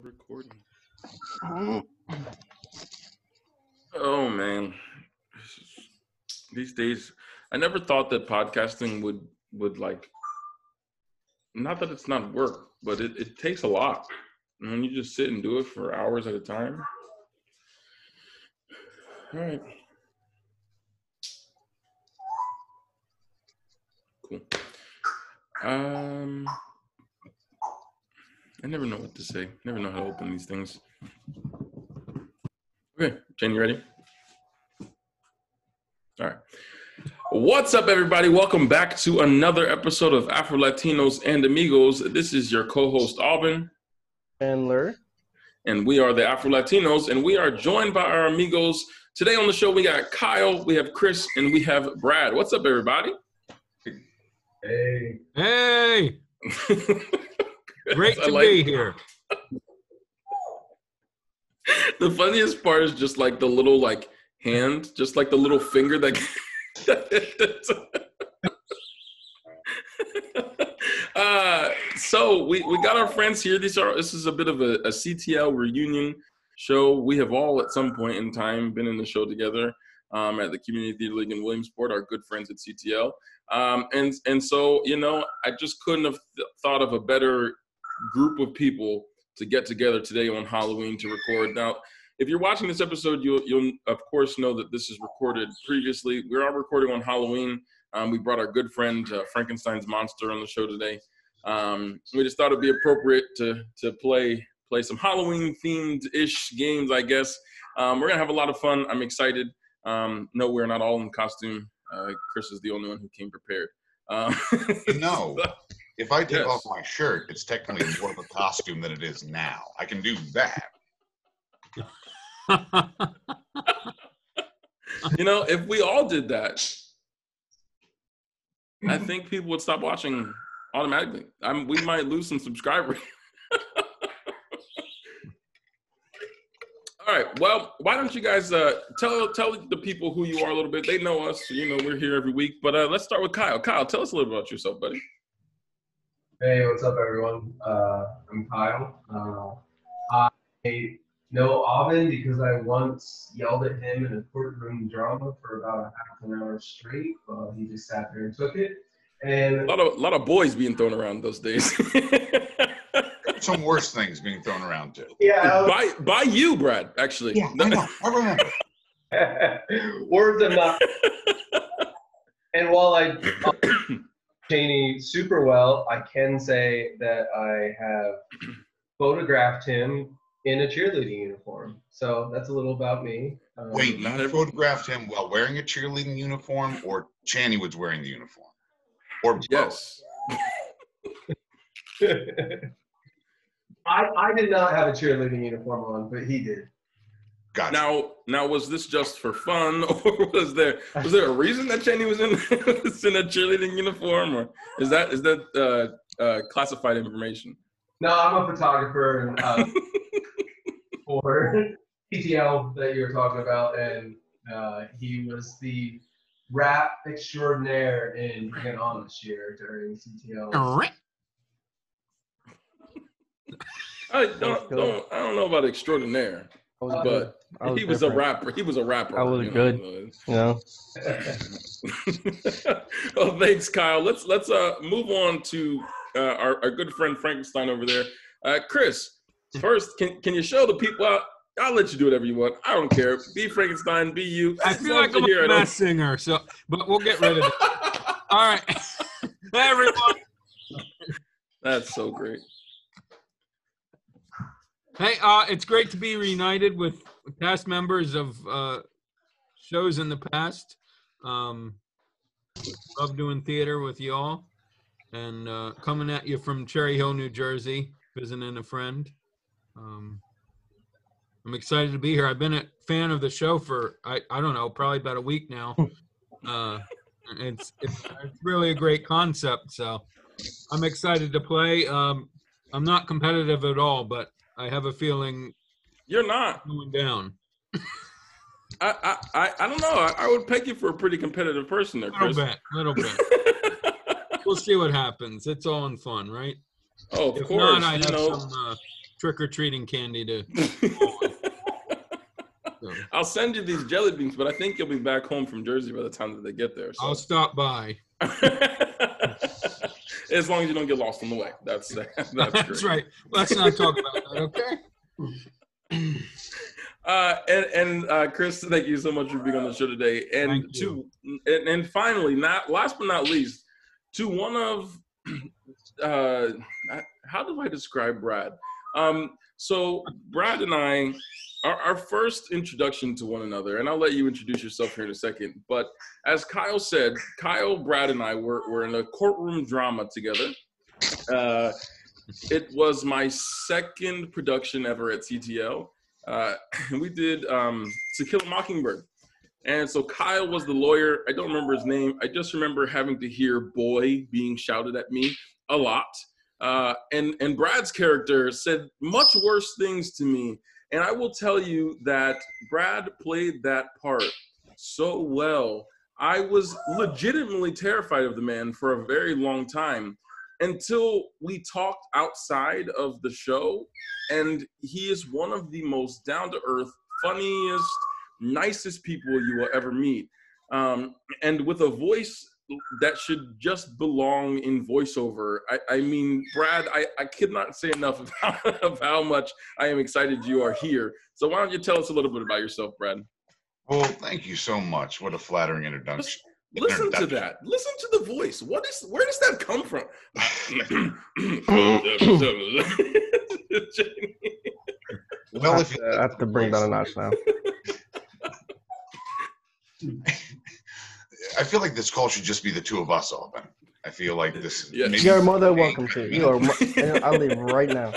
Recording. Oh man, these days, I never thought that podcasting would like. Not that it's not work, but it takes a lot. And when you just sit and do it for hours at a time. All right. Cool. I never know what to say. Never know how to open these things. Okay, Jen, you ready? All right. What's up, everybody? Welcome back to another episode of AfroLatinos and Amigos. This is your co-host, Aubyn. Chandler. And we are the AfroLatinos, and we are joined by our amigos. Today on the show, we got Kyle, we have Chris, and we have Brad. What's up, everybody? Hey. Hey. Great to be here. The funniest part is just like the little hand, just like the little finger that so we got our friends here. This is a bit of a CTL reunion show. We have all at some point in time been in the show together at the Community Theater League in Williamsport, our good friends at CTL. And so, you know, I just couldn't have thought of a better group of people to get together today on Halloween to record. Now, if you're watching this episode, you'll of course know that this is recorded previously. We are recording on Halloween. We brought our good friend Frankenstein's Monster on the show today. We just thought it'd be appropriate to play some Halloween themed-ish games, I guess. We're gonna have a lot of fun. I'm excited. No, we're not all in costume. Chris is the only one who came prepared. No. If I take off my shirt, it's technically more of a costume than it is now. I can do that. You know, if we all did that, I think people would stop watching automatically. We might lose some subscribers. All right. Well, why don't you guys tell the people who you are a little bit? They know us. You know, we're here every week. But let's start with Kyle. Kyle, tell us a little about yourself, buddy. Hey, what's up, everyone? I'm Kyle. I know Aubyn because I once yelled at him in a courtroom drama for about half an hour straight. He just sat there and took it. And a lot of boys being thrown around those days. Some worse things being thrown around too. Yeah, by you, Brad. Actually, yeah, I know. I remember. Words of not. And while I Cheney super well, I can say that I have photographed him in a cheerleading uniform. So that's a little about me. Wait, you photographed him while wearing a cheerleading uniform, or Chaney was wearing the uniform? Or both? Yes. I did not have a cheerleading uniform on, but he did. Gotcha. Now, was this just for fun, or was there a reason that Chaney was in a cheerleading uniform, or is that classified information? No, I'm a photographer and, for PTL that you were talking about, and he was the rap extraordinaire in Bring It On this year during CTL. I don't know about extraordinaire, but he was a rapper. He was a rapper. I was good. You know. Well, thanks, Kyle. Let's move on to our good friend Frankenstein over there. Chris, first, can you show the people? I'll let you do whatever you want. I don't care. Be Frankenstein. Be you. I feel like I'm a mass singer, but we'll get rid of it. All right, hey, everyone. That's so great. Hey, it's great to be reunited with past members of shows in the past. Love doing theater with y'all, and coming at you from Cherry Hill, New Jersey, visiting a friend. I'm excited to be here. I've been a fan of the show for I don't know, probably about a week now. It's really a great concept, so I'm excited to play. I'm not competitive at all, but I have a feeling you're not going down. I don't know. I would peg you for a pretty competitive person there, Chris. Little bit. We'll see what happens. It's all in fun, right? Oh, of if course. Not, I have some trick-or-treating candy to. So, I'll send you these jelly beans, but I think you'll be back home from Jersey by the time that they get there. So. I'll stop by. As long as you don't get lost on the way. That's That's right. Let's not talk about that, okay? Chris, thank you so much for being on the show today. And and finally, last but not least, to one of how do I describe Brad? So Brad and I, our first introduction to one another, and I'll let you introduce yourself here in a second, but as Kyle said, Kyle, Brad, and I were in a courtroom drama together. It was my second production ever at CTL. We did To Kill a Mockingbird. And so Kyle was the lawyer. I don't remember his name. I just remember having to hear boy being shouted at me a lot. And Brad's character said much worse things to me. And I will tell you that Brad played that part so well. I was legitimately terrified of the man for a very long time until we talked outside of the show. And he is one of the most down-to-earth, funniest, nicest people you will ever meet. And with a voice that should just belong in voiceover. I mean, Brad, I could not say enough of how much I am excited you are here. So why don't you tell us a little bit about yourself, Brad? Well, thank you so much. What a flattering introduction. Listen to that. Listen to the voice. Where does that come from? Well, if I have to bring down a notch now. I feel like this call should just be the two of us, Aubyn. I feel like this. Yes. You're more than welcome to. You are. I'll leave right now.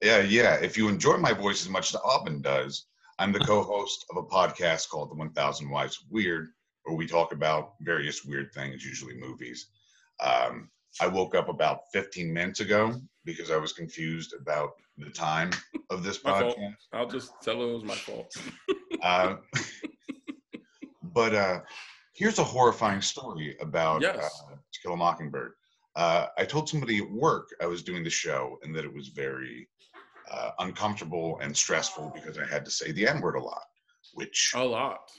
Yeah. If you enjoy my voice as much as Aubyn does, I'm the co-host of a podcast called The 1000 Wives of Weird, where we talk about various weird things, usually movies. I woke up about 15 minutes ago because I was confused about the time of this my podcast. fault. I'll just tell it was my fault. But here's a horrifying story about yes. To Kill a Mockingbird. I told somebody at work I was doing the show and that it was very uncomfortable and stressful because I had to say the N-word a lot, which a lot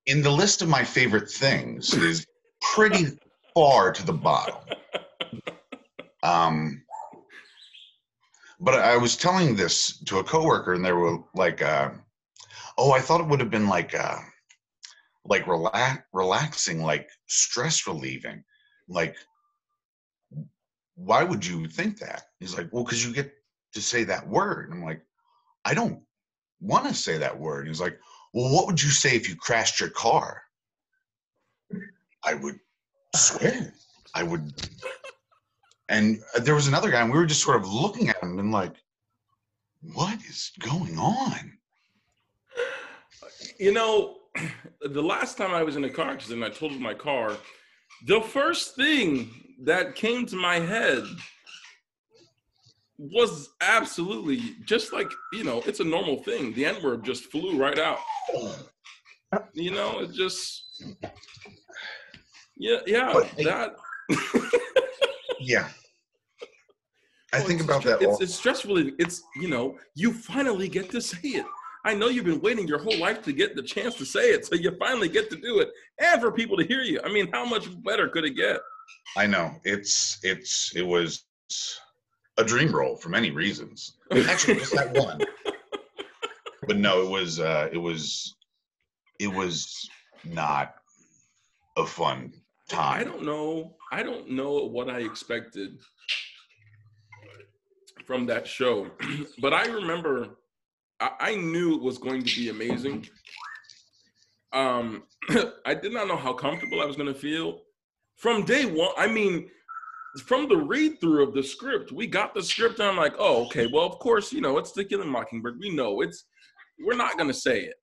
in the list of my favorite things is pretty far to the bottom. But I was telling this to a coworker, and they were like, "Oh, I thought it would have been like relaxing, like stress relieving. Like, why would you think that?" He's like, "Well, because you get to say that word." And I'm like, "I don't want to say that word." And he's like, "Well, what would you say if you crashed your car?" I would swear. I would. And there was another guy, and we were just sort of looking at him and like, what is going on? You know, the last time I was in a car accident, I totaled my car. The first thing that came to my head was absolutely just like, you know, it's a normal thing. The N-word just flew right out. You know, it just, yeah, But, that. Yeah. I think about that. It's stressful. It's, you know, you finally get to say it. I know you've been waiting your whole life to get the chance to say it, so you finally get to do it, and for people to hear you. I mean, how much better could it get? I know it was a dream role for many reasons. Actually, just that one. But no, it was not a fun time. I don't know what I expected from that show, but I remember I knew it was going to be amazing. I did not know how comfortable I was going to feel from day one. I mean, from the read through of the script, we got the script and I'm like, oh, okay, well, of course, you know, it's To Kill a Mockingbird. We know we're not going to say it.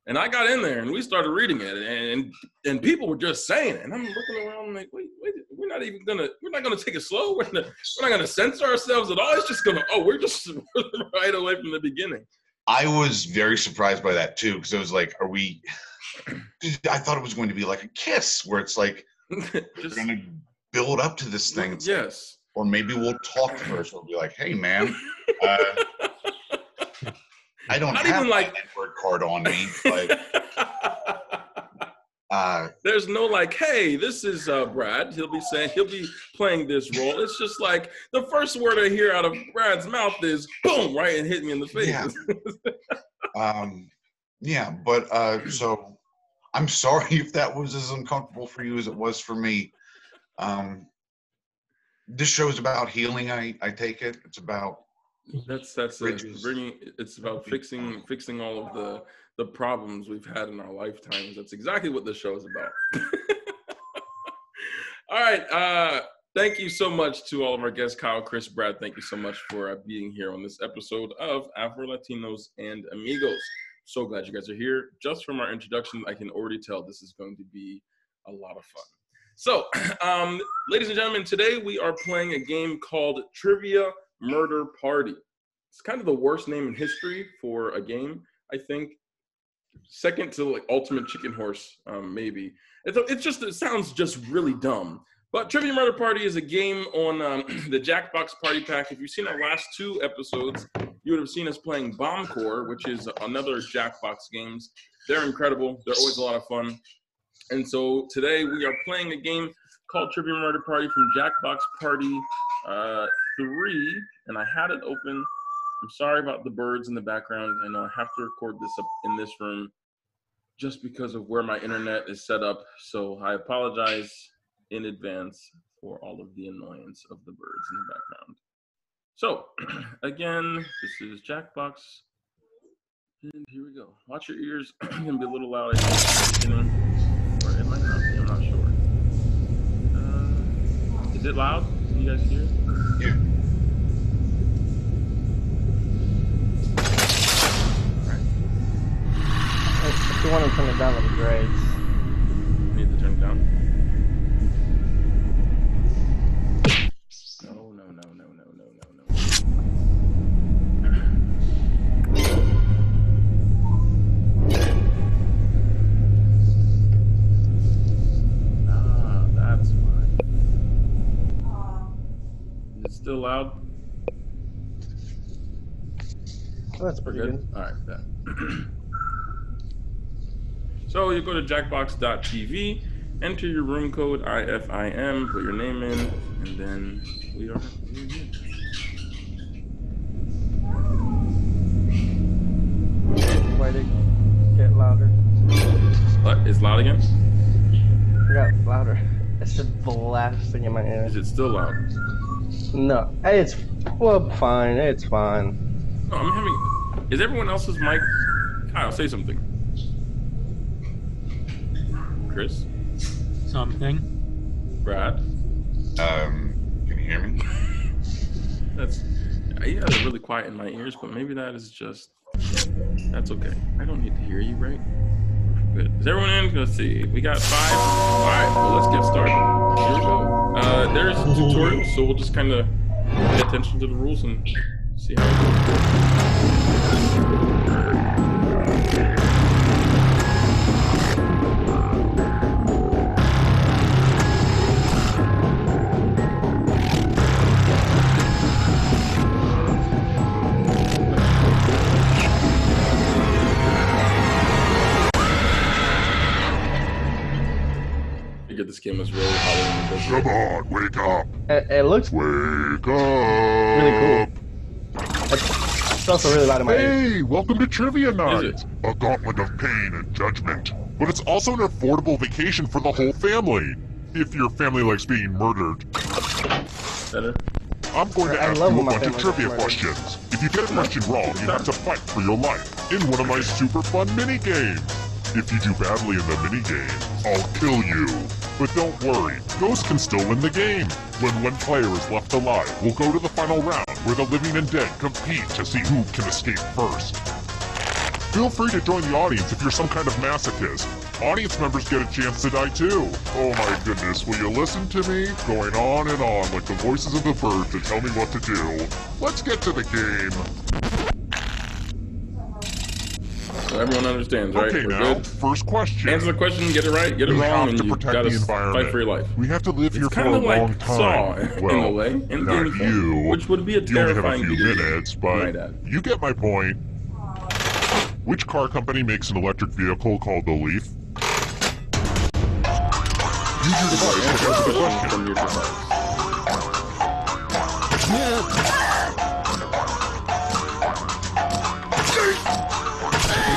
And I got in there and we started reading it and people were just saying it. And I'm looking around like, wait, we're not gonna take it slow. We're not gonna censor ourselves at all. It's just we're just right away from the beginning. I was very surprised by that too, because I was like, I thought it was going to be like a kiss where it's like, we're gonna build up to this thing. It's like, Yes. or maybe we'll talk first. We'll be like, hey, man, I don't Not have even my like- N-word card on me. Like, There's no like, hey, this is Brad. He'll be playing this role. It's just like the first word I hear out of Brad's mouth is boom, right, and hit me in the face. Yeah. But so I'm sorry if that was as uncomfortable for you as it was for me. This show's about healing. I take it. It's about That's bridges. it's about fixing all of the problems we've had in our lifetimes. That's exactly what this show is about. All right. Thank you so much to all of our guests, Kyle, Chris, Brad. Thank you so much for being here on this episode of AfroLatinos and Amigos. So glad you guys are here. Just from our introduction, I can already tell this is going to be a lot of fun. So, ladies and gentlemen, today we are playing a game called Trivia Murder Party. It's kind of the worst name in history for a game, I think. Second to like Ultimate Chicken Horse, maybe. It sounds just really dumb. But Trivia Murder Party is a game on the Jackbox Party Pack. If you've seen our last 2 episodes, you would have seen us playing Bomb Corps, which is another Jackbox games. They're incredible. They're always a lot of fun. And so today we are playing a game called Trivia Murder Party from Jackbox Party 3, and I had it open. I'm sorry about the birds in the background. I know I have to record this up in this room just because of where my internet is set up. So I apologize in advance for all of the annoyance of the birds in the background. So again, this is Jackbox. And here we go. Watch your ears. It's going to be a little loud. Or it might not be. I'm not sure. Is it loud? Can you guys hear? Yeah. If you want to turn it down, that'd be great. Need to turn it down. No. That's fine. Is it still loud? Oh, that's pretty good. All right, that. So you go to jackbox.tv, enter your room code IFIM, put your name in, and then we are here. Why did it get louder? What? It's loud again? It got louder. It's just blasting in my ear. Is it still loud? No. Hey, it's fine. It's fine. No, I'm having. Is everyone else's mic? Kyle, say something. Chris? Something. Brad? Can you hear me? You guys are really quiet in my ears, but maybe that is just. That's okay. I don't need to hear you, right? Good. Is everyone in? Let's see. We got 5. All right, well, let's get started. Here we go. There's a tutorial, so we'll just kind of pay attention to the rules and see how it goes. This game was really hot. Come on, wake up. It looks Wake up. really cool. It's also really loud in my ears. Hey, welcome to Trivia Night. Is it? A gauntlet of pain and judgment. But it's also an affordable vacation for the whole family. If your family likes being murdered. Better? I'm going to I ask love you a when my bunch of family trivia gets murdered. questions. If you get a question wrong, you have to fight for your life in one of my super fun mini games. If you do badly in the mini game, I'll kill you. But don't worry, ghosts can still win the game. When one player is left alive, we'll go to the final round where the living and dead compete to see who can escape first. Feel free to join the audience if you're some kind of masochist. Audience members get a chance to die too. Oh my goodness, will you listen to me? Going on and on like the voices of the birds to tell me what to do. Let's get to the game. So everyone understands, right? Okay, We're now, good? first question. Answer the question, get it right, get it We wrong, have and to you protect gotta the environment. fight for your life. We have to live here It's for kind a of like long Saw time. in a way, in not game form, you. which would be a You only have a terrifying few video game, minutes, I but might add. you get my point. Which car company makes an electric vehicle called the Leaf? Use your device to answer the question. From your device.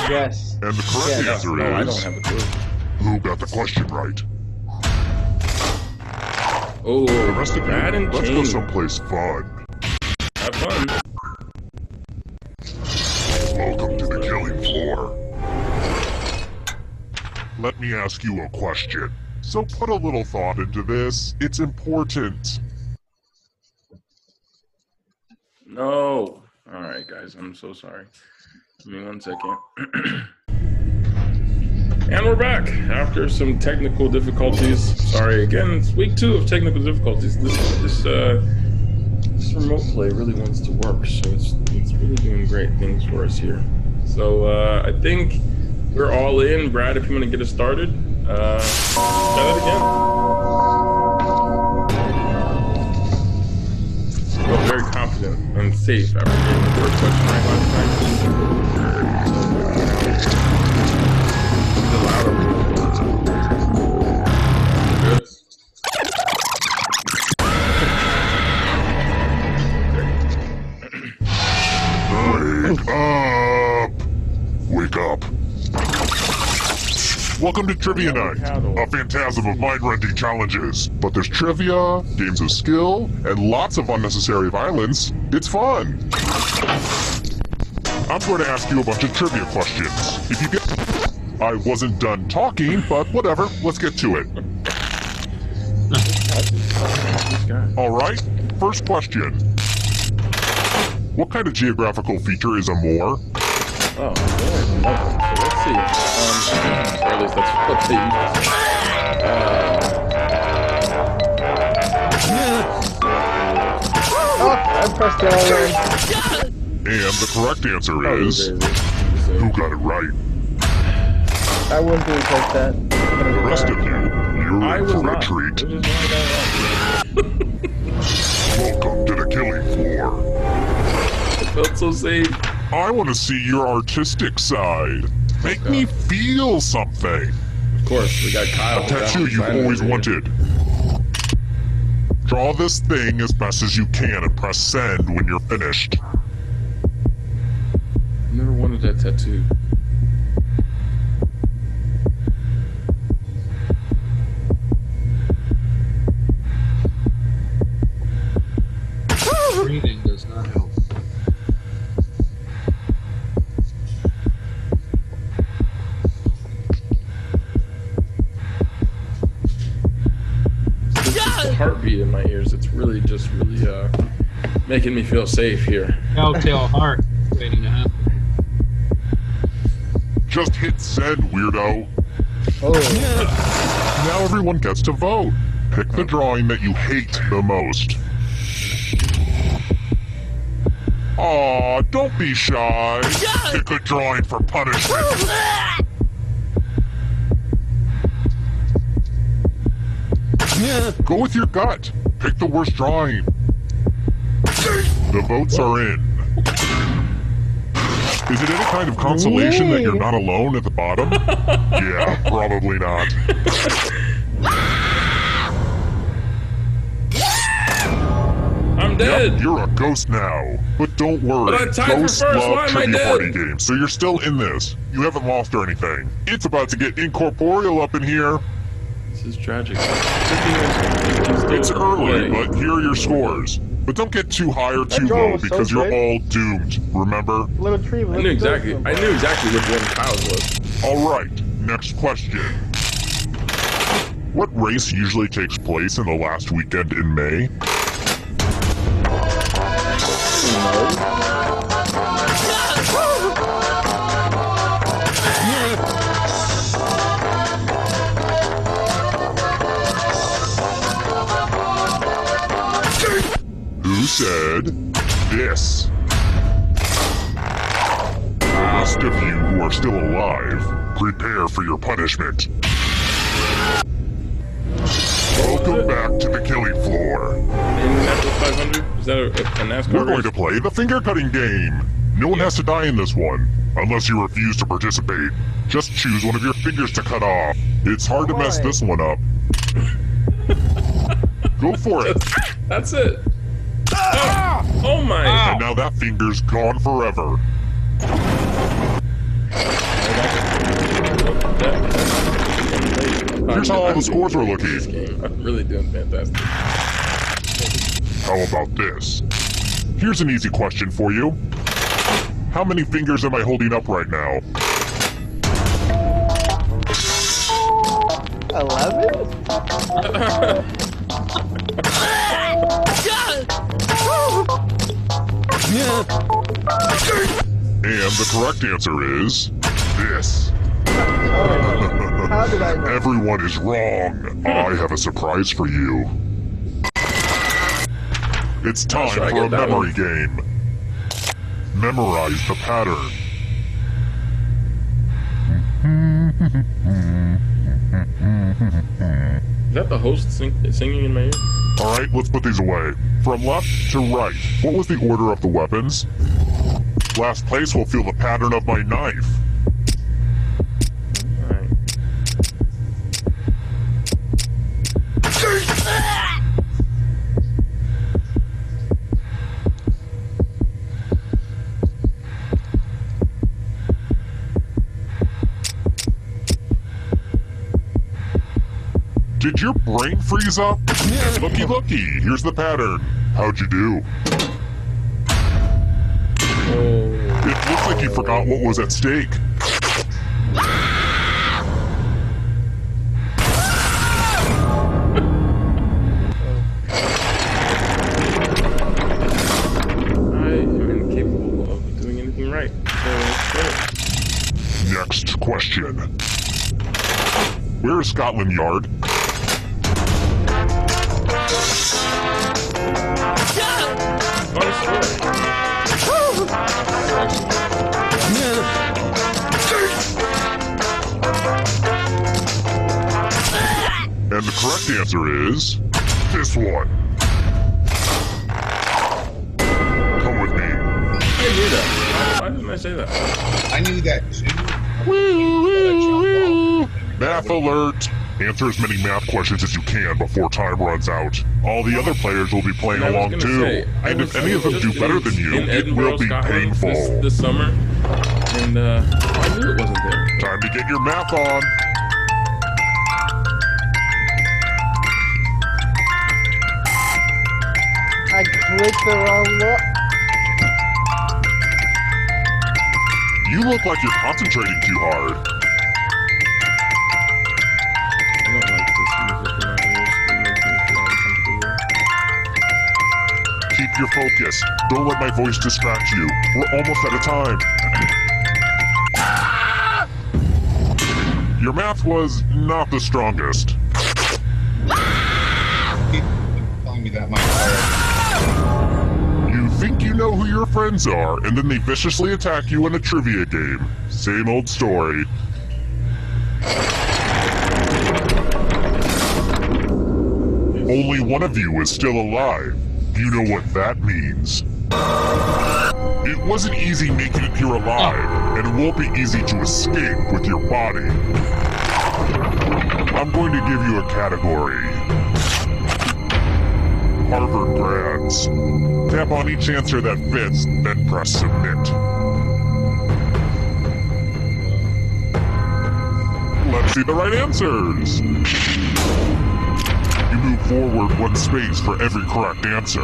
Yes. And the correct answer No, I is... don't have a clue. Who got the question right? Oh, The rest of Brad you, and let's go Kane. someplace fun. Have fun. Welcome to the killing floor. Let me ask you a question. So put a little thought into this. It's important. No. All right, guys, I'm so sorry. Give me 1 second. And we're back after some technical difficulties. Sorry again. It's week 2 of technical difficulties. This remote play really wants to work, so it's really doing great things for us here. So I think we're all in. Brad, if you want to get us started, try that again. I feel very confident and safe after getting the first question right last night. Good. Wake up. Welcome to Trivia Night, a phantasm of mind-rending challenges. But there's trivia, games of skill, and lots of unnecessary violence. It's fun. I'm going to ask you a bunch of trivia questions. If you get... I wasn't done talking, but whatever. Let's get to it. All right, first question. What kind of geographical feature is a moor? Oh, good. So let's see. Or at least that's what they use. I pressed it already. And the correct answer is... Who got it right? I wouldn't really touch that. The rest of you, you're I in was for a not. treat. Which is why I got it Welcome to the killing floor. wrong. It felt so safe. I want to see your artistic side. Make me feel something. Of course, we got Kyle. A tattoo you've always wanted. Draw this thing as best as you can and press send when you're finished. Never wanted that tattoo. Breathing does not help. It's the heartbeat in my ears. It's really just making me feel safe here. Telltale heart waiting to happen. Just hit send, weirdo. Oh, Now everyone gets to vote. Pick the drawing that you hate the most. Aw, don't be shy. Pick a drawing for punishment. Go with your gut. Pick the worst drawing. The votes are in. Is it any kind of consolation that you're not alone at the bottom? Yeah, probably not. I'm dead. Yep, you're a ghost now. But don't worry, But I tied for ghosts first. Why love am I trivia dead? party games, so you're still in this. You haven't lost or anything. It's about to get incorporeal up in here. This is tragic. It's It's early, but here are your scores. But don't get too high or too drawing low was so because you're good. all doomed, remember? little tree. I knew exactly which one Kyle's was. Alright, next question. What race usually takes place in the last weekend in May? Who said this? rest of you who are still alive, prepare for your punishment. Welcome back to the killing floor. Indianapolis 500? Is that a NASCAR We're going race? to play the finger cutting game. No one has to die in this one, unless you refuse to participate. Just choose one of your fingers to cut off. It's hard to mess this one up. Go for it. That's it. Oh my. And now that finger's gone forever. Here's how all the scores are looking. I'm really doing fantastic. How about this? Here's an easy question for you. How many fingers am I holding up right now? 11? And the correct answer is this. How did I know? Everyone is wrong. I have a surprise for you. It's time Sure, I for a get that memory game. Memorize the pattern. Is that the host singing in my ear? Alright, let's put these away. From left to right, what was the order of the weapons? Last place will feel the pattern of my knife. Alright. Did your brain freeze up? Looky, looky, here's the pattern. How'd you do? It looks like you forgot what was at stake. I am incapable of doing anything right. So, Next question. Where is Scotland Yard? And the correct answer is this one. Come with me. I knew that. Why didn't I say that? I knew that too. Math alert. Answer as many math questions as you can before time runs out. All the other players will be playing And I was along gonna too. say, And if any of them do better than you, in it will Edinburgh, be Scotland painful. this summer, and I knew it wasn't there. Time to get your math on. I clicked the wrong one. You look like you're concentrating too hard. I don't like this music in my ears. It makes me feel uncomfortable. Keep your focus. Don't let my voice distract you. We're almost out of time. Your math was not the strongest. Keep telling me that my You think you know who your friends are, and then they viciously attack you in a trivia game. Same old story. Only one of you is still alive. You know what that means. It wasn't easy making it here alive, and it won't be easy to escape with your body. I'm going to give you a category. Harvard grads. Tap on each answer that fits, then press submit. Let's see the right answers. You move forward one space for every correct answer.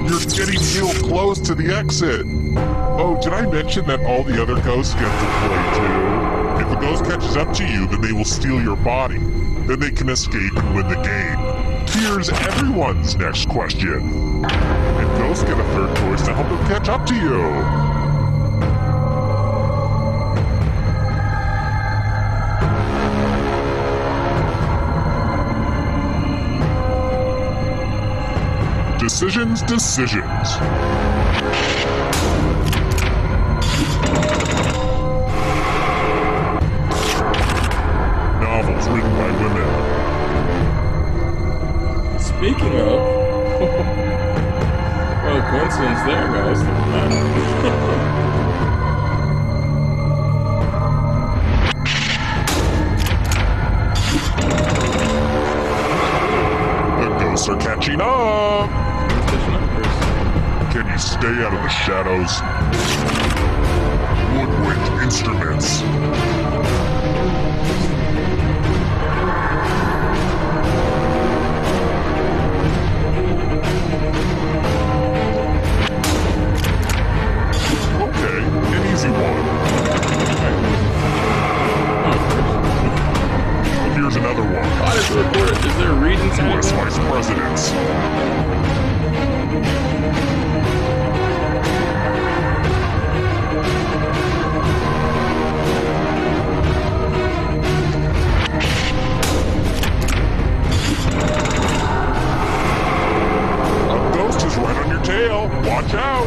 You're getting real close to the exit. Oh, did I mention that all the other ghosts get to play too? If a ghost catches up to you, then they will steal your body. Then they can escape and win the game. Here's everyone's next question. And ghosts get a third choice to help them catch up to you. Decisions. Well, coincidence there, guys. The ghosts are catching up. Can you stay out of the shadows? Woodwind instruments. Okay, an easy one. Here's another one. Is there a reading time? U.S. Vice Presidents. A ghost is right on your tail. Watch out.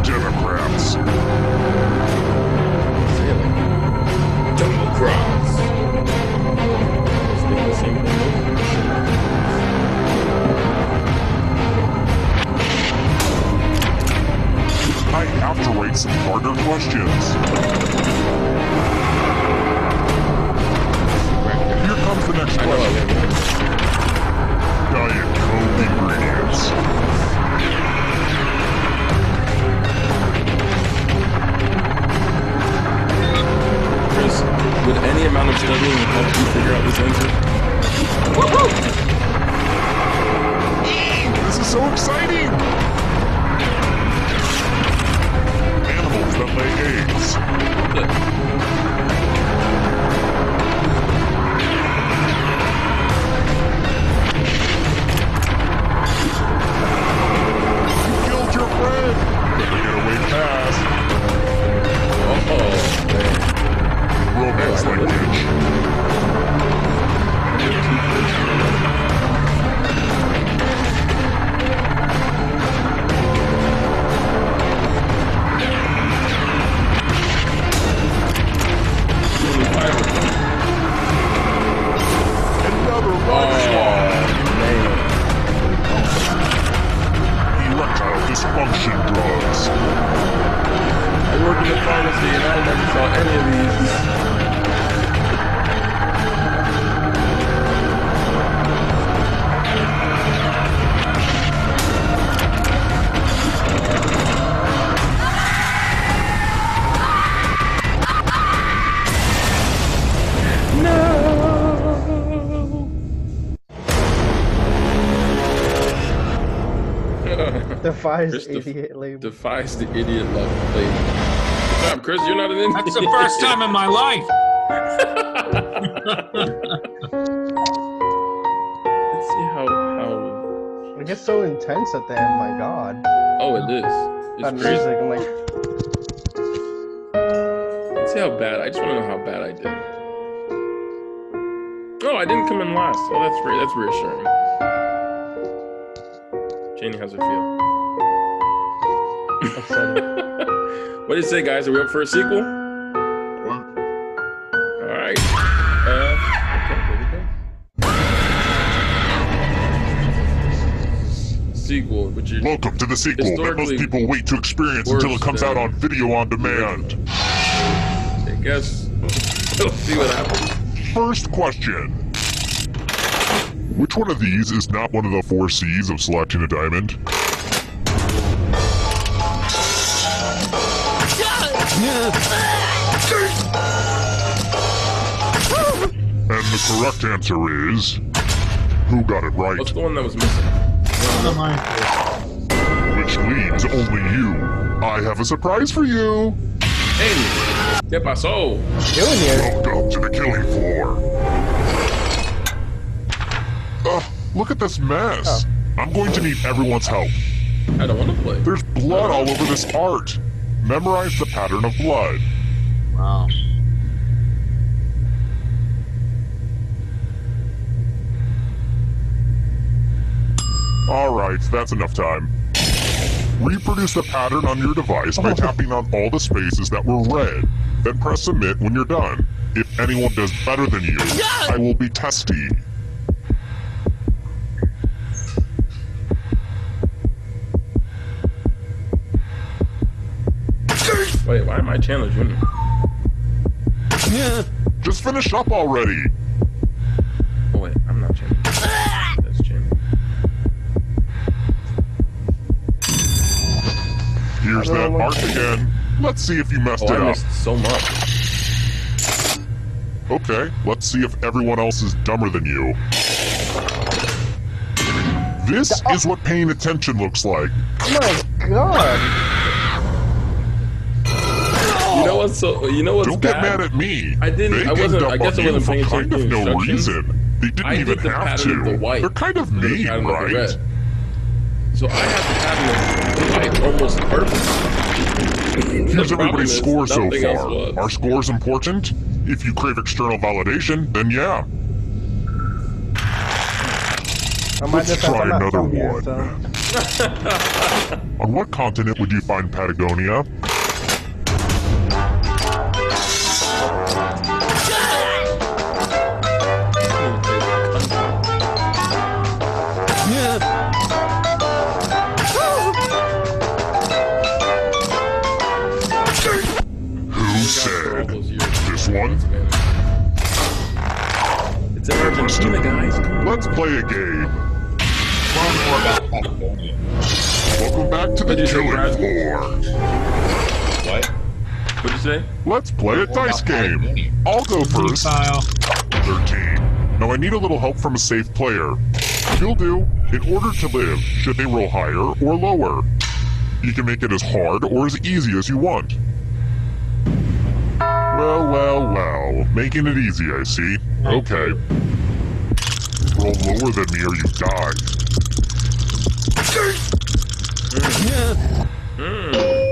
Democrats. Democrats. I have to write some harder questions. Here comes the next question. Diet Coke ingredients. Chris, would any amount of studying help you figure out this answer? Woohoo! This is so exciting! Animals that lay eggs. You killed your friend! Better get away fast. Oh, man. Romance language. Another rock slide. Erectile dysfunction drugs. I work in the pharmacy and I never saw any of these. Defies Chris idiot label. Defies the idiot label. Good job, Chris. You're not an idiot. That's the first time in my life. Let's see how. It gets so intense at the end. My God. Oh, it is. That It's crazy. music. I'm like, Let's see how bad. I just want to know how bad I did. Oh, I didn't come in last. Oh, that's great. That's reassuring. Janie, how's it feel? What do you say, guys? Are we up for a sequel? All right. Okay, here we go. Sequel, which is Welcome to the sequel that most historically people wait to experience until it worse comes out than on video on demand. I guess we'll see what happens. First question. Which one of these is not one of the 4 C's of selecting a diamond? And the correct answer is... Who got it right? What's the one that was missing? Which leaves only you. I have a surprise for you. Hey, ¿qué pasó? doing here? Welcome to the killing floor. Look at this mess. I'm going to need everyone's help. I don't want to play. There's blood all over this art. Memorize the pattern of blood. Wow. Alright, that's enough time. Reproduce the pattern on your device by tapping on all the spaces that were red. Then press submit when you're done. If anyone does better than you, I will be testy. Wait, why am I Chandler Jr.? Yeah. Just finish up already. Oh wait, I'm not Chandler. That's Chandler. Here's that mark again. Let's see if you messed it I up. missed so much. Okay, let's see if everyone else is dumber than you. This is what paying attention looks like. Oh my god. You know what's Don't get bad? mad at me. I didn't. They I wasn't. ganged I up guess on I you wasn't paying for attention kind to of no instructions. reason. They didn't I even did the have pattern of the to. white. They're kind of The mean, pattern of the right? red. So I had the pattern of the white almost perfect. Here's everybody's score so nothing else far. was. Are scores important? If you crave external validation, then yeah. Let's try another one. On what continent would you find Patagonia? Who said this one? It's in Argentina, guys. Come on. Let's play a game. Learn more about Patagonia. Welcome back to the What'd you say, killing Brad? floor. What? What'd you say? Let's play a dice game. I'll go first. Kyle. 13. Now I need a little help from a safe player. You'll do. In order to live, should they roll higher or lower? You can make it as hard or as easy as you want. Well. Making it easy, I see. Okay. Roll lower than me or you die.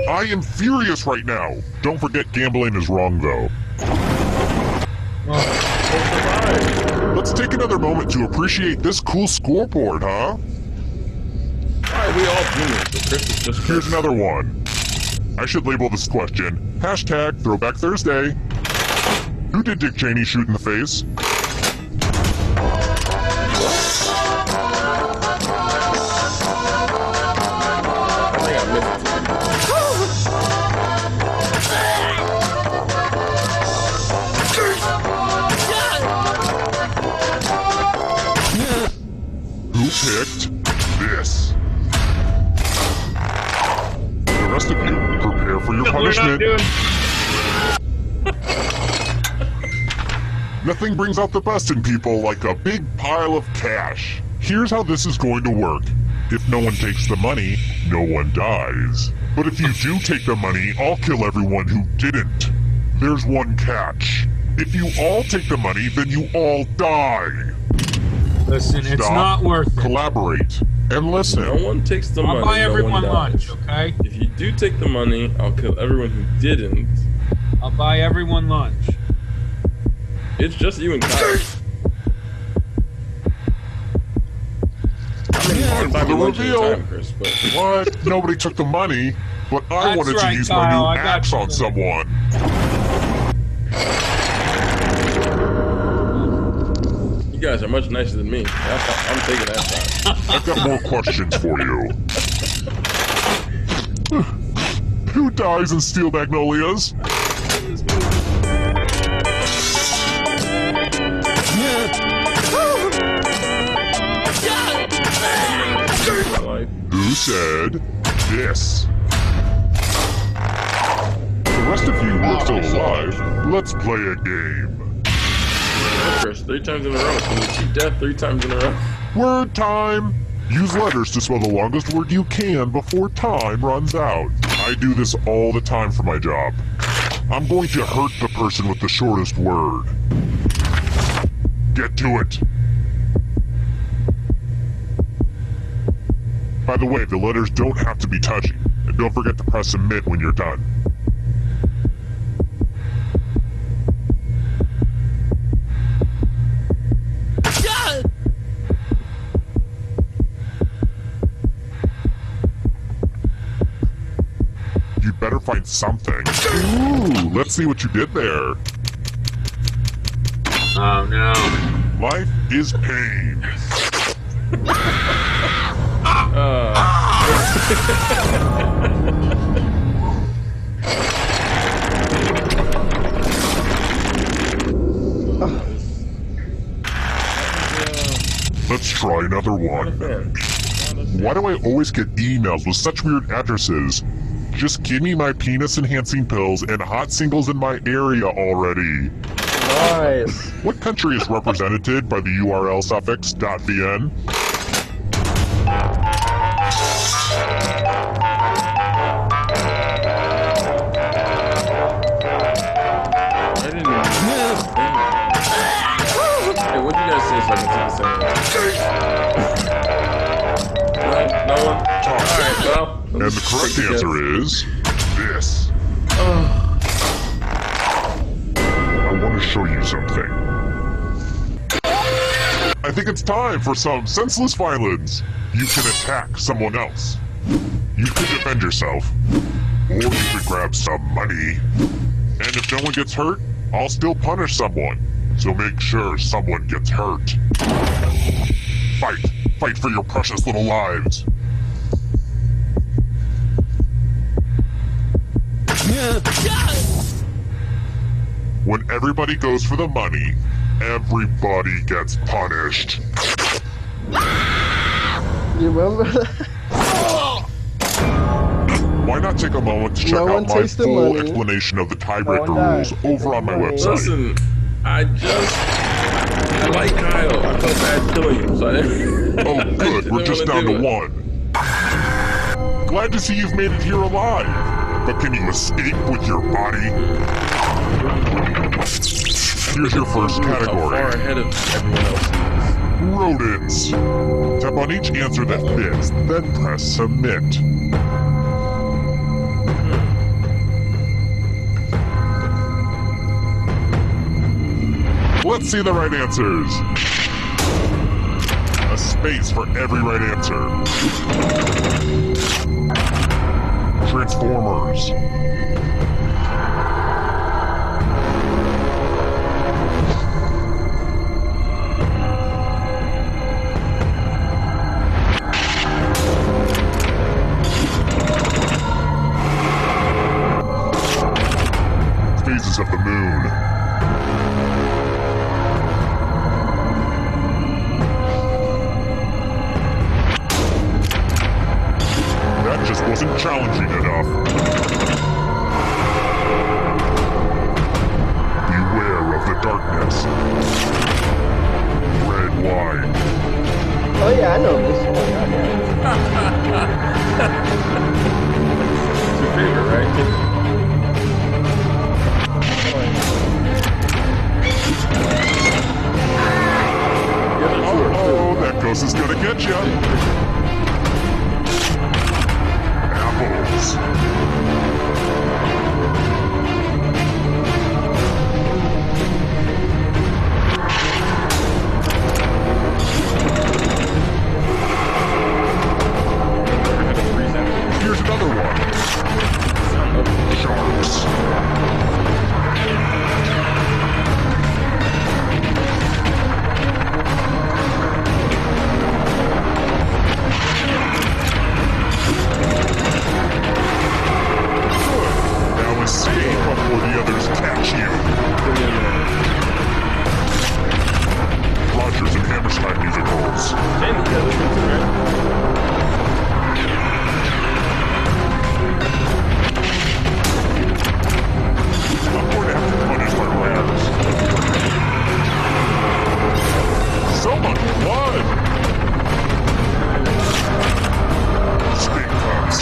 I am furious right now. Don't forget gambling is wrong, though. Let's take another moment to appreciate this cool scoreboard, huh? Why are we all juniors? But Chris is just Here's Chris. another one. I should label this question. Hashtag Throwback Thursday. Who did Dick Cheney shoot in the face? I think I missed Who picked this? The rest of you, prepare for your We're not punishment. doing. Nothing brings out the best in people like a big pile of cash. Here's how this is going to work. If no one takes the money, no one dies. But if you do take the money, I'll kill everyone who didn't. There's one catch. If you all take the money, then you all die. Listen, it's Stop, not worth it. Collaborate, and listen. No one takes the money. I'll buy no everyone one dies. lunch, okay? If you do take the money, I'll kill everyone who didn't. I'll buy everyone lunch. It's just you and Kyle. I mean, you can buy me The lunch reveal. anytime, Chris, but What? Nobody took the money, but I That's wanted to right, use Kyle, my new I got axe you. on someone. you guys are much nicer than me. I'm taking that side. I've got more questions for you. Who dies in Steel Magnolias? Who said this? The rest of you who are still alive, let's play a game. Chris, 3 times in a row. Can you cheat death 3 times in a row? Word time! Use letters to spell the longest word you can before time runs out. I do this all the time for my job. I'm going to hurt the person with the shortest word. Get to it. By the way, the letters don't have to be touchy. And don't forget to press submit when you're done. You better find something. Ooh, let's see what you did there. Oh no. Life is pain. Let's try another one. Why do I always get emails with such weird addresses? Just give me my penis-enhancing pills and hot singles in my area already. Nice. What country is represented by the URL suffix .vn? Hey, what'd you guys say so I can see the same? No one? Alright, well. And the correct answer is this. I want to show you something. I think it's time for some senseless violence. You can attack someone else. You can defend yourself. Or you can grab some money. And if no one gets hurt, I'll still punish someone. So make sure someone gets hurt. Fight! Fight for your precious little lives. When everybody goes for the money, everybody gets punished. You remember that? Why not take a moment to check No one out my takes the full money. explanation of the No tiebreaker one rules dies. over on my website. Listen, I like Kyle. I felt bad killing him, so I didn't. Oh, I good. didn't We're just wanna down do to it. one. Glad to see you've made it here alive. But can you escape with your body? Here's your first How category. far ahead of everyone else? Rodents. Tap on each answer that fits, then press submit. Let's see the right answers. A space for every right answer. Transformers. Phases of the moon. That just wasn't challenging enough. Beware of the darkness. Red wine. Oh yeah, I know this one. Yeah. It's your favorite, right? Oh, that ghost is gonna get ya. Apples. Here's another one. Sharks. Now escape before the others catch you. Rogers and Hammerstein musicals. I'm going to have to punish my players. So much blood! Stink cups.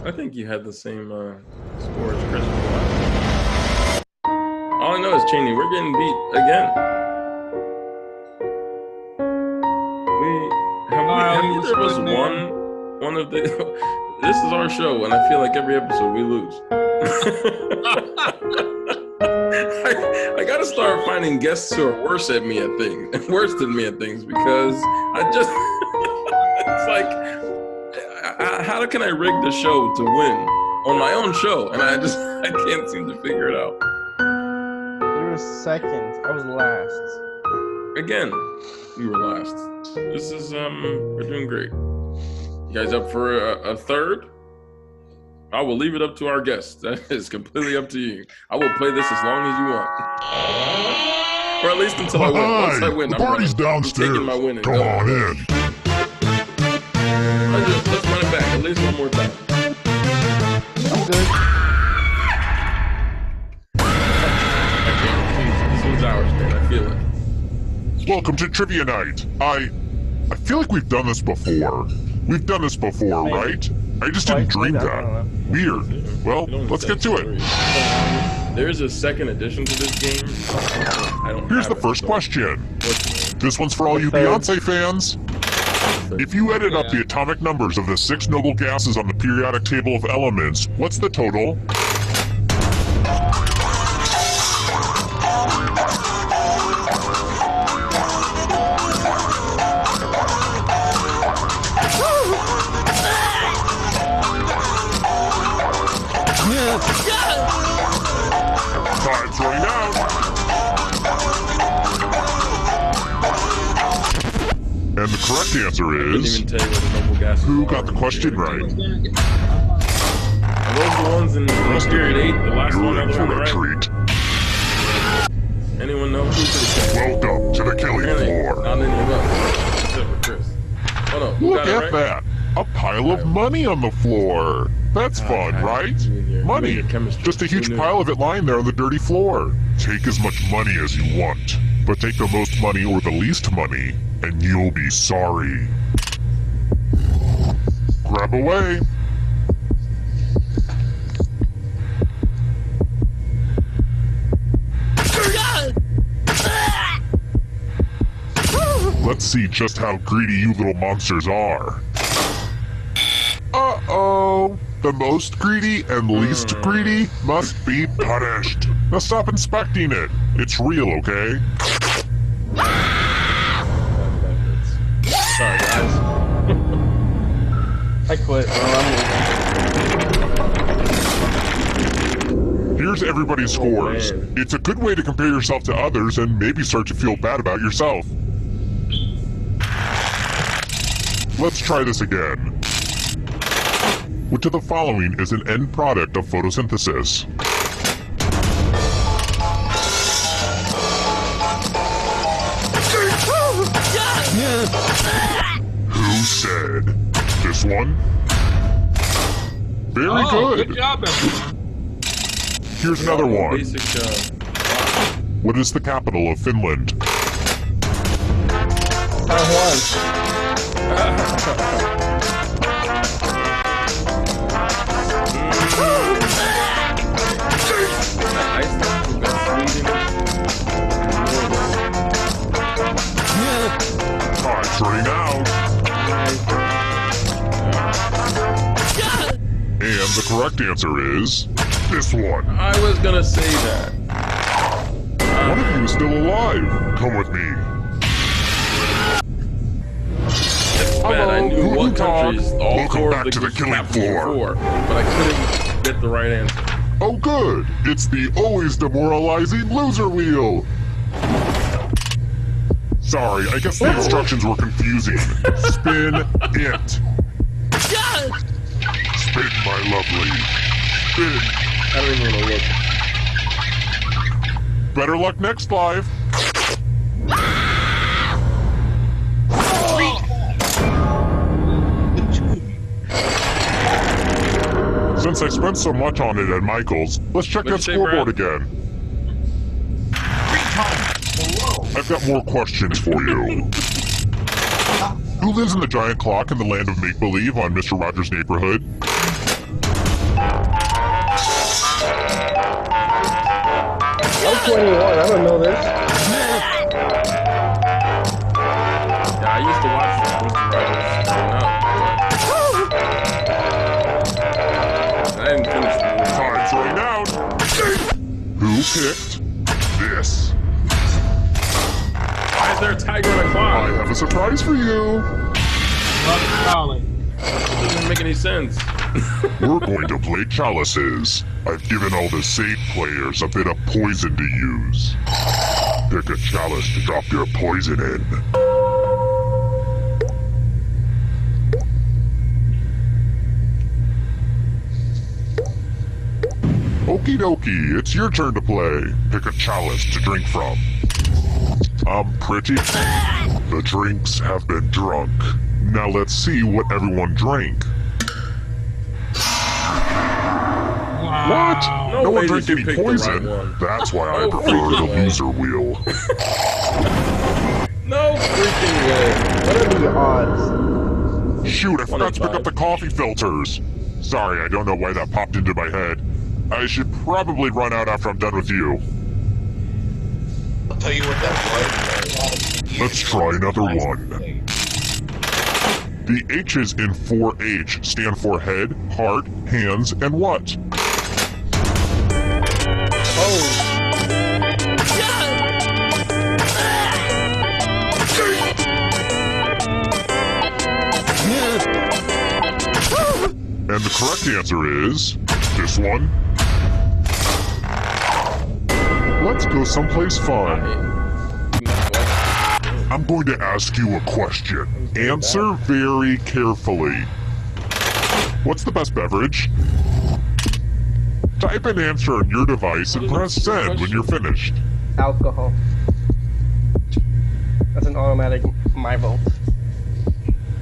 I think you had the same score as Chris. All I know is Cheney, we're getting beat again. Have either of us won one of the? This is our show, and I feel like every episode we lose. I gotta start finding guests who are worse than me at things, because I just it's like, how How can I rig the show to win on my own show? And I can't seem to figure it out. You were second. I was last. Again, we were last. This is we're doing great. You guys up for a third? I will leave it up to our guests. That is completely up to you. I will play this as long as you want. Or at least until I win. Once I win, the party's downstairs. I'm taking my win and Come on in. Let's run it back at least one more time. I'm good. I can't. This one's ours, man. I feel it. Welcome to Trivia Night. I feel like we've done this before. We've done this before, right? I just didn't dream that. Weird. Well, let's get to it. There's a second edition to this game. Here's the first question. This one's for all you Beyonce fans. If you added up the atomic numbers of the 6 noble gases on the periodic table of elements, what's the total? Time's running out. And the correct answer is... Who got the question right? Are those the ones in period 8? The last one on the right? Treat. Anyone know who could have Welcome to the killing floor. Not any of us. Except for Chris. Hold on. Look at that. A pile of money on the floor. That's fun, right? Money. Just a huge pile of it lying there on the dirty floor. Take as much money as you want, but take the most money or the least money, and you'll be sorry. Grab away. Let's see just how greedy you little monsters are. Uh-oh. The most greedy and least greedy must be punished. Now stop inspecting it. It's real, okay? Sorry, guys. I quit. Here's everybody's scores. Man. It's a good way to compare yourself to others and maybe start to feel bad about yourself. Let's try this again. Which of the following is an end product of photosynthesis? Who said? This one? Very good. Good job, everyone. Here's another one. Basic, What is the capital of Finland? Time's running out. And the correct answer is this one. I was gonna say that. One of you is still alive. Come with me. It's bad. I knew what countries all Welcome 4 back of to the the killing captains floor. were, but I couldn't get the right answer. Oh good, it's the always demoralizing loser wheel. Sorry, I guess the instructions were confusing. Spin it. Spin, my lovely. Spin. I don't even want to look. Better luck next live. Since I spent so much on it at Michael's, let's check that scoreboard again. I've got more questions for you. Who lives in the giant clock in the land of make-believe on Mr. Rogers' Neighborhood? I'm 21. I don't know this. Yeah, I used to watch Mr. Rogers growing up. I didn't finish the movie. Time's running out. Who picked this? Why is there a tiger and a I clock? have a surprise for you. Love Charlie. It doesn't make any sense. We're going to play chalices. I've given all the safe players a bit of poison to use. Pick a chalice to drop your poison in. Okie dokie, it's your turn to play. Pick a chalice to drink from. I'm pretty... The drinks have been drunk. Now let's see what everyone drank. What? No one drank any poison. That's why I prefer the loser wheel. No freaking way. What are the odds? Shoot, I forgot to pick up the coffee filters. Sorry, I don't know why that popped into my head. I should probably run out after I'm done with you. I'll tell you what that was. Let's try another one. The H's in 4-H stand for head, heart, hands, and what? And the correct answer is this one. Let's go someplace fun. I'm going to ask you a question. Answer very carefully. What's the best beverage? Type an answer on your device and press send when you're finished. Alcohol. That's an automatic my vote.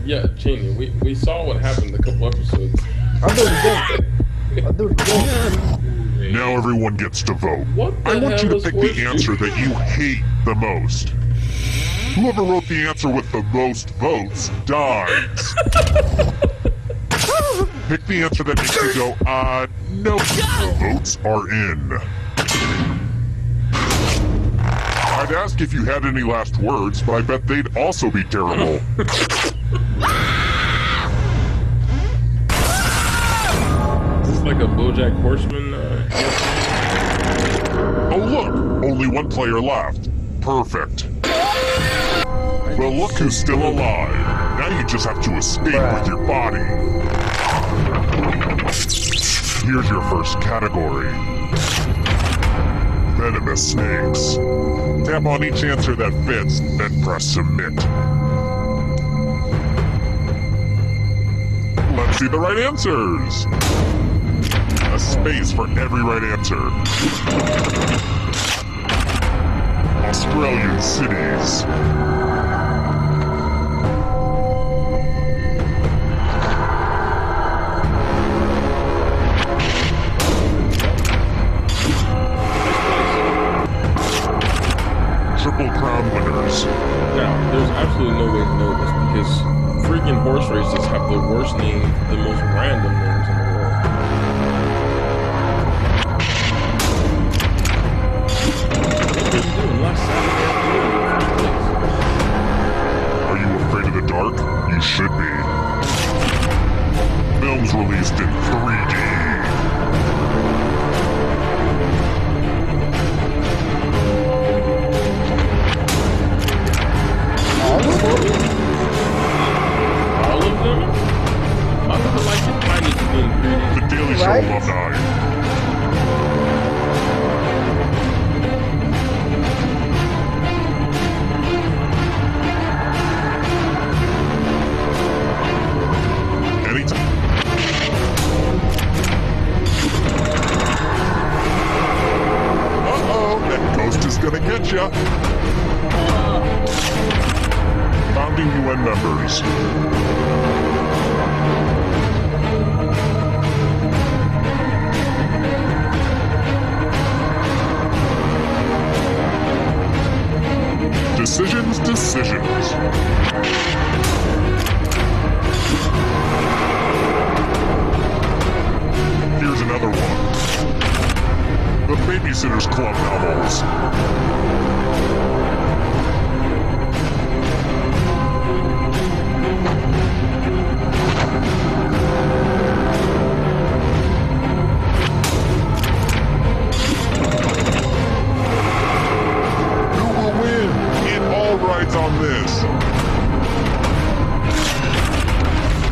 Yeah, Cheney, we saw what happened a couple episodes. I'll do it again. I'll do it again. Now everyone gets to vote. I want you to pick the answer that you hate the most. Whoever wrote the answer with the most votes dies. Pick the answer that makes you go, no. The votes are in. I'd ask if you had any last words, but I bet they'd also be terrible. Is this like a BoJack Horseman? Oh look, only one player left. Perfect. Well, look who's still alive. Now you just have to escape with your body. Here's your first category. Venomous snakes. Tap on each answer that fits, then press submit. Let's see the right answers. A space for every right answer. Australian cities. Triple Crown winners. Now, there's absolutely no way to know this because freaking horse races have the worst names, the most random names in the world. What were you doing last Saturday afternoon? Are you afraid of the dark? You should be. Films released in 3D. All of them? I would like to find it to be in 3D. The Daily Show alumni. Anytime. Uh-oh, that ghost is gonna get ya. Founding UN members. Decisions. Here's another one. The Babysitter's Club novels. On this.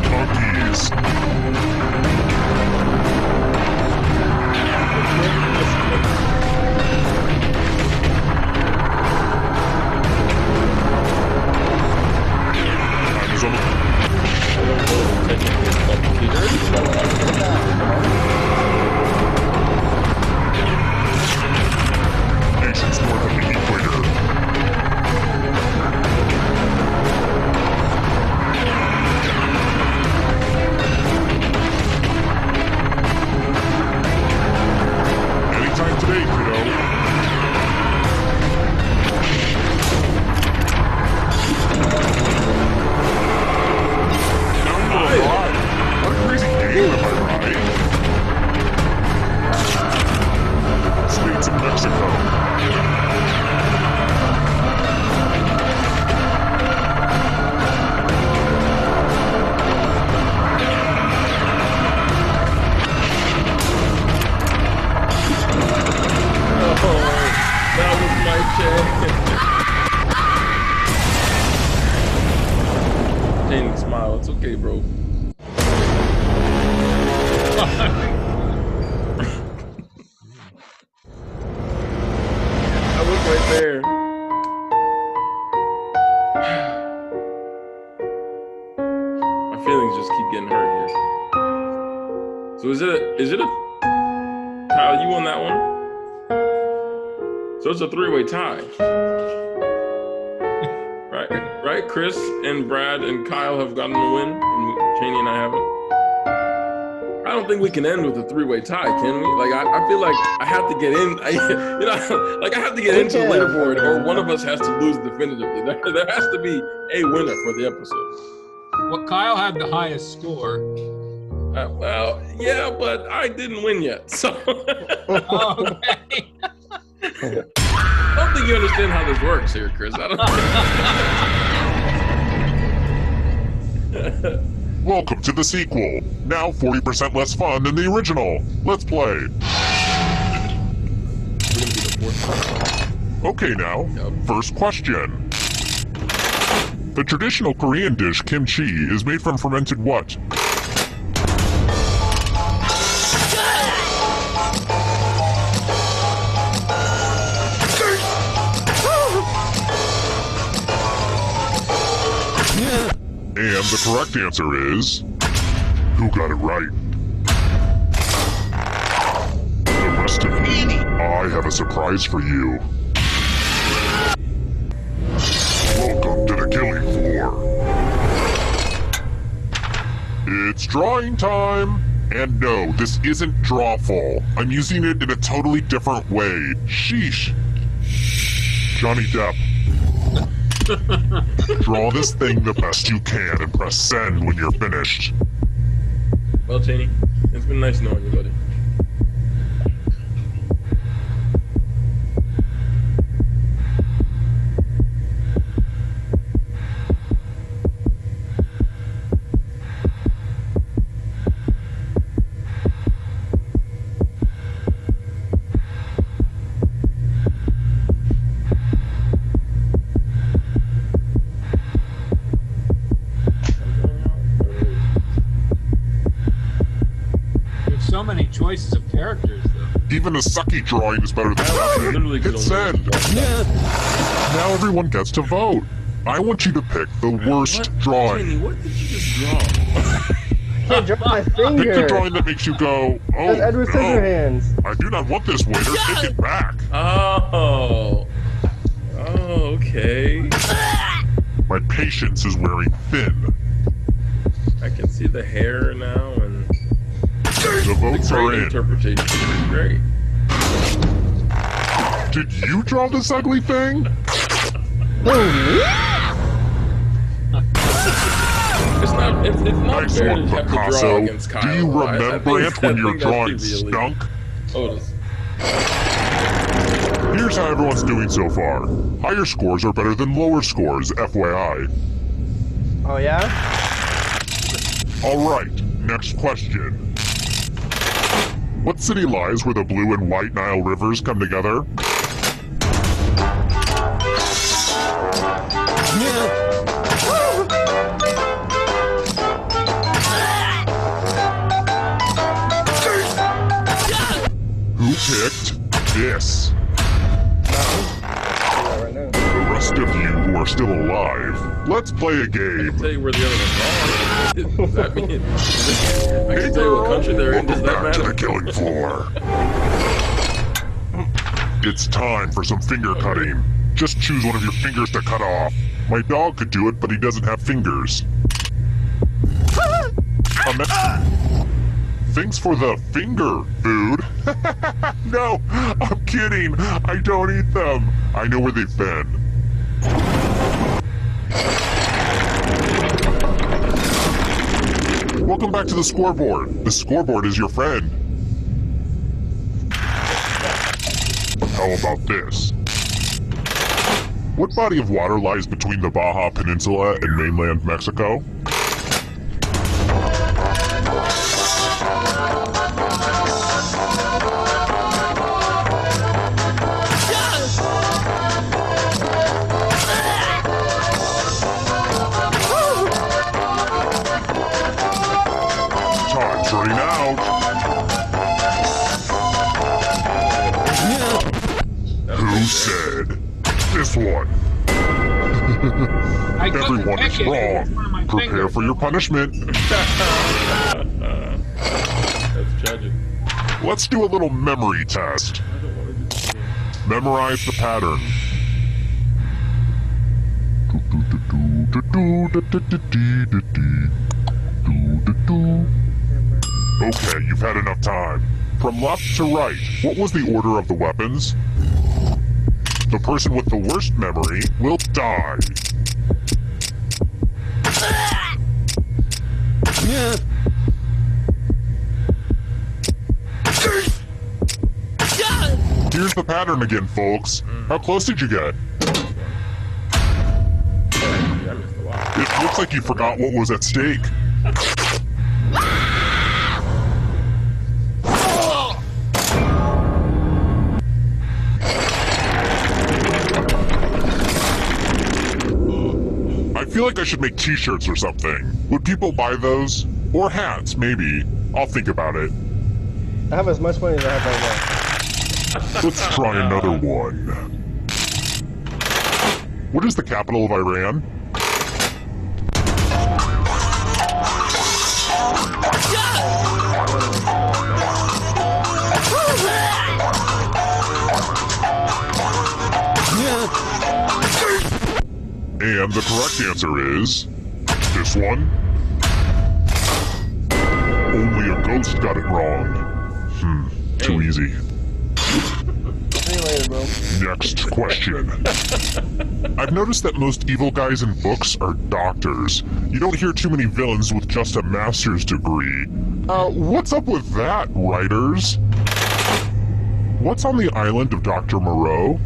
Monkeys. Kyle, you won that one. So it's a 3-way tie. Right? Chris and Brad and Kyle have gotten the win, and Cheney and I haven't. I don't think we can end with a 3-way tie, can we? Like, I feel like I have to get in. I have to get into the leaderboard, or one of us has to lose definitively. There has to be a winner for the episode. Well, Kyle had the highest score. Well, yeah, but I didn't win yet, so. Oh, okay. I don't think you understand how this works here, Chris. I don't. Welcome to the sequel. Now 40% less fun than the original. Let's play. Okay, now, first question. The traditional Korean dish kimchi is made from fermented what? And the correct answer is... Who got it right? The rest of you, I have a surprise for you. Welcome to the killing floor. It's drawing time! And no, this isn't drawful. I'm using it in a totally different way. Sheesh. Johnny Depp. Draw this thing the best you can and press send when you're finished. Well, Cheney, it's been nice knowing you, buddy. So many choices of characters, though. Even a sucky drawing is better than nothing. Hit send. Now everyone gets to vote. I want you to pick the worst drawing. Cheney, what did you just draw? I can't draw my finger. Pick the drawing that makes you go, oh, That's Edward no. Scissorhands. I do not want this waiter. Take it back. Oh, okay. My patience is wearing thin. I can see the hair now, and The votes are in. interpretation is great. Did you draw this ugly thing? It's not Nice fair one, to have to draw Picasso. against Kyle. Do you I remember think- it when I your think that drawing should be illegal. stunk? Otis. Here's how everyone's doing so far. Higher scores are better than lower scores, FYI. Oh, yeah? Alright, next question. What city lies where the blue and white Nile rivers come together? Who picked this? The rest of you who are still alive, let's play a game. Tell you where the other ones are. Does that mean? I can tell you what country they're in. Does Welcome that back to the matter? killing floor. It's time for some finger cutting. Just choose one of your fingers to cut off. My dog could do it, but he doesn't have fingers. Thanks for the finger food. No, I'm kidding. I don't eat them. I know where they've been. Welcome back to the scoreboard. The scoreboard is your friend. How about this? What body of water lies between the Baja Peninsula and mainland Mexico? Time's running out. Who said this one? I couldn't Everyone pick is it. It's one of my wrong. Prepare fingers. for your punishment. That's tragic. Let's do a little memory test. I don't want to do this game. Memorize the pattern. Okay, you've had enough time. From left to right, what was the order of the weapons? The person with the worst memory will die. Here's the pattern again, folks. How close did you get? I missed a lot. It looks like you forgot what was at stake. I feel like I should make t-shirts or something. Would people buy those? Or hats, maybe. I'll think about it. I have as much money as I have right now. Let's try another one. What is the capital of Iran? And the correct answer is this one. Only a ghost got it wrong. Too easy. See you later, bro. Next question. I've noticed that most evil guys in books are doctors. You don't hear too many villains with just a master's degree. What's up with that, writers? What's on the island of Dr. Moreau?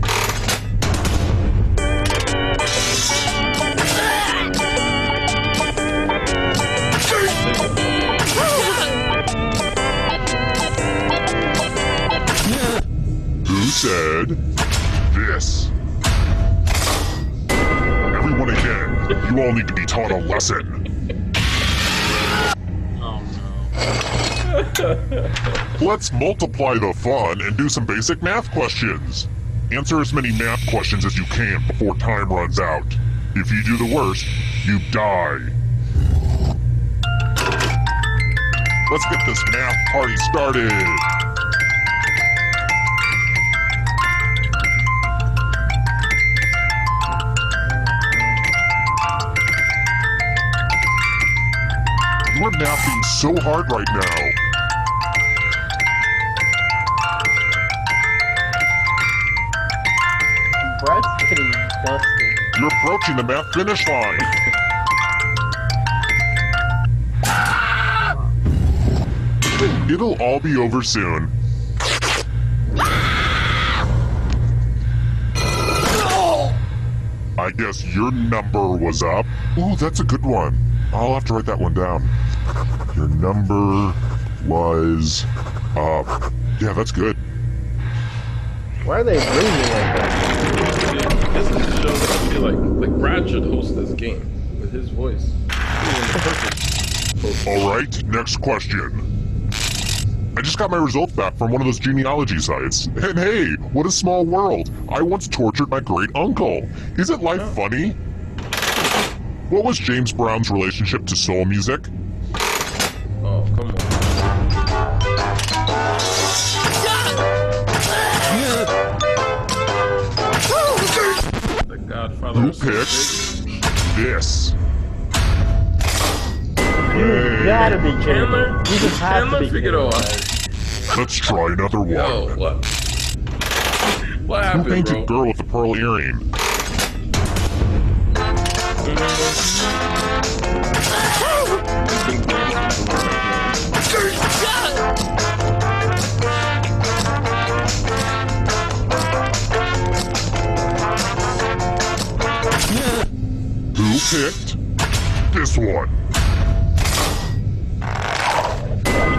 Who said this? Everyone again, you all need to be taught a lesson. Oh Let's multiply the fun and do some basic math questions. Answer as many math questions as you can before time runs out. If you do the worst, you die. Let's get this math party started. You're mathing so hard right now. Brad's getting busted. You're approaching the math finish line. It'll all be over soon. I guess your number was up. Ooh, that's a good one. I'll have to write that one down. Your number was up. Yeah, that's good. Why are they bringing me like that? This is the show that I feel like Brad should host this game with his voice. He's the perfect host. All right, next question. I just got my results back from one of those genealogy sites. And hey, what a small world. I once tortured my great uncle. Isn't life funny? What was James Brown's relationship to soul music? Oh, come on. The Godfather. Who was so picked big. this? You gotta be kidding me. Chandler? You just have Chandler to be kidding me. Figueroa. Let's try another one. Yo, what? What Who happened, painted bro? girl with the pearl earring? Who picked this one?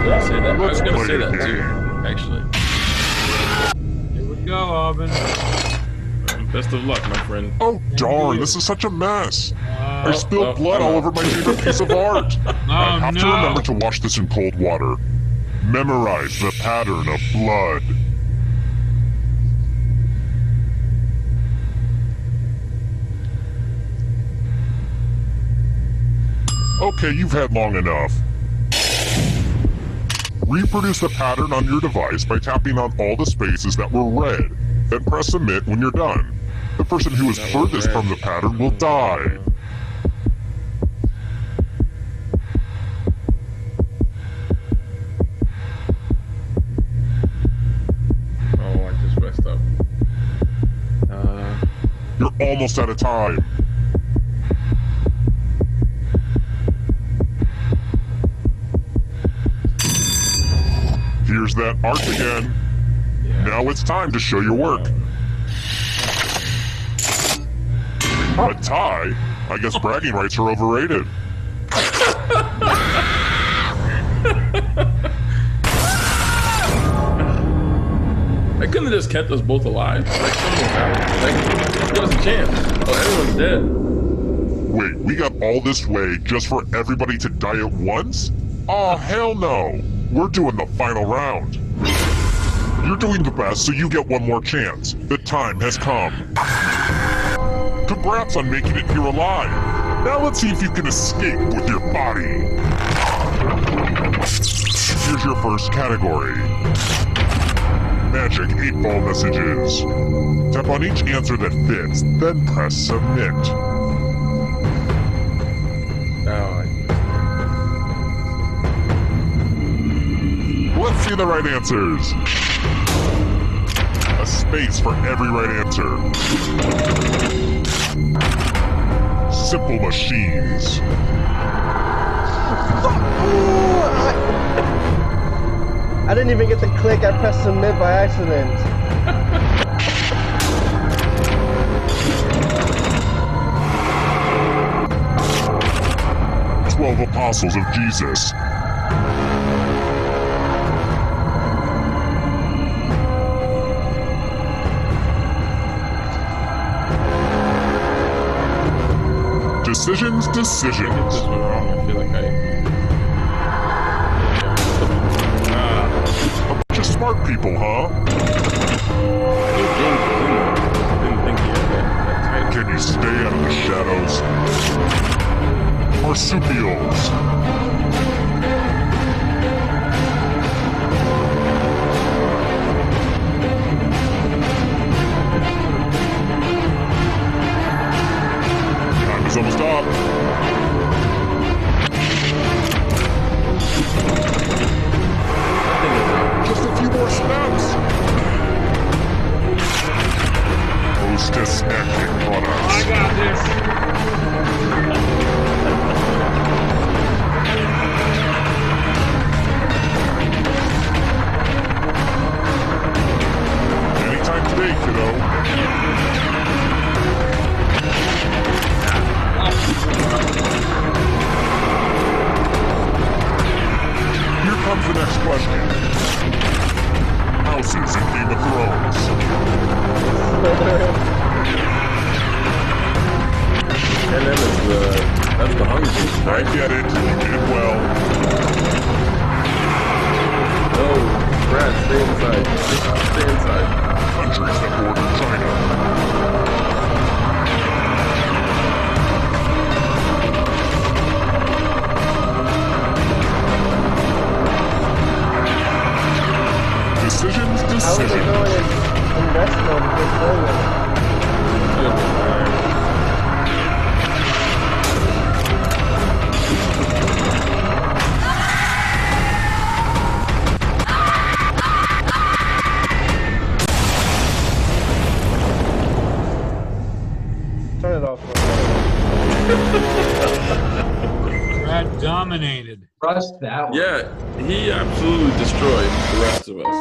I was gonna Let's say play that a too, game. actually. Here we go, Aubyn. Best of luck, my friend. Oh darn, this is such a mess. I spilled blood oh. all over my favorite piece of art. I have to no. remember to wash this in cold water. Memorize the pattern of blood. Okay, you've had long enough. Reproduce the pattern on your device by tapping on all the spaces that were red. Then press submit when you're done. The person who is furthest from the pattern will die. Oh, I just messed up. You're almost out of time. Here's that art again. Now it's time to show your work. A tie? I guess bragging rights are overrated. I couldn't have just kept us both alive. Like, something happened. Like, there was a chance. Oh, everyone's dead. Wait, we got all this way just for everybody to die at once? Oh, hell no. We're doing the final round. You're doing the best, so you get one more chance. The time has come. Congrats on making it here alive. Now let's see if you can escape with your body. Here's your first category. Magic 8-ball messages. Tap on each answer that fits, then press submit. Let's see the right answers. A space for every right answer. Simple machines. I didn't even get to click. I pressed submit by accident. 12 apostles of Jesus. Decisions. This one wrong. I feel like A bunch of smart people, huh? Didn't think he had that tight. Can you stay out of the shadows? Marsupials. Time is almost up. Just a few more steps. Hostess snacking products. I got this. Anytime today, kiddo. Here comes the next question. Houses in Game of Thrones. And then that's the Hunger Games, I right? get it. You did well. No, Brad, stay inside. Stay inside. Countries that border China. Decisions. I was going in invest mode before that. Turn it off. Brad dominated. Trust that one. Yeah, he absolutely destroyed the rest of us.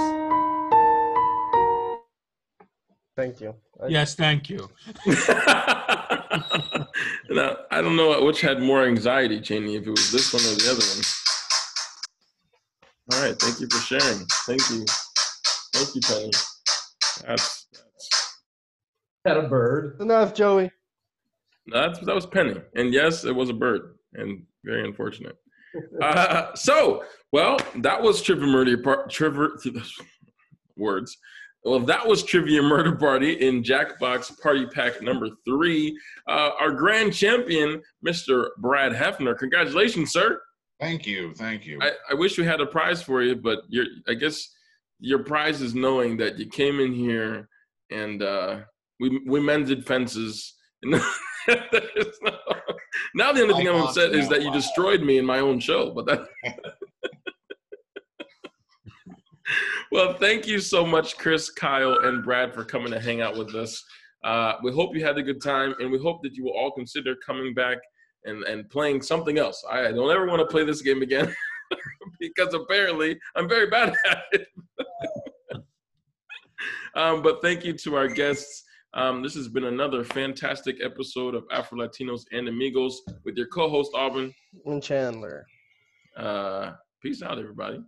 Thank you. Yes, thank you. Now, I don't know which had more anxiety, Cheney, if it was this one or the other one. All right, thank you for sharing. Thank you, Penny. That's Had a bird. Enough, Joey. that was Penny, and yes, it was a bird, and very unfortunate. Well, that was Trivia Murder words. Well, that was Trivia Murder Party in Jackbox Party Pack number 3. Our grand champion, Mr. Brad Heffner. Congratulations, sir. Thank you. I wish we had a prize for you, but I guess your prize is knowing that you came in here and we mended fences. Now the only thing I'm upset is that you destroyed me in my own show. But that. Well, thank you so much, Chris, Kyle, and Brad, for coming to hang out with us. We hope you had a good time, and we hope that you will all consider coming back and playing something else. I don't ever want to play this game again because apparently I'm very bad at it. But thank you to our guests. This has been another fantastic episode of AfroLatinos and Amigos with your co-host, Aubyn. And Chandler. Peace out, everybody.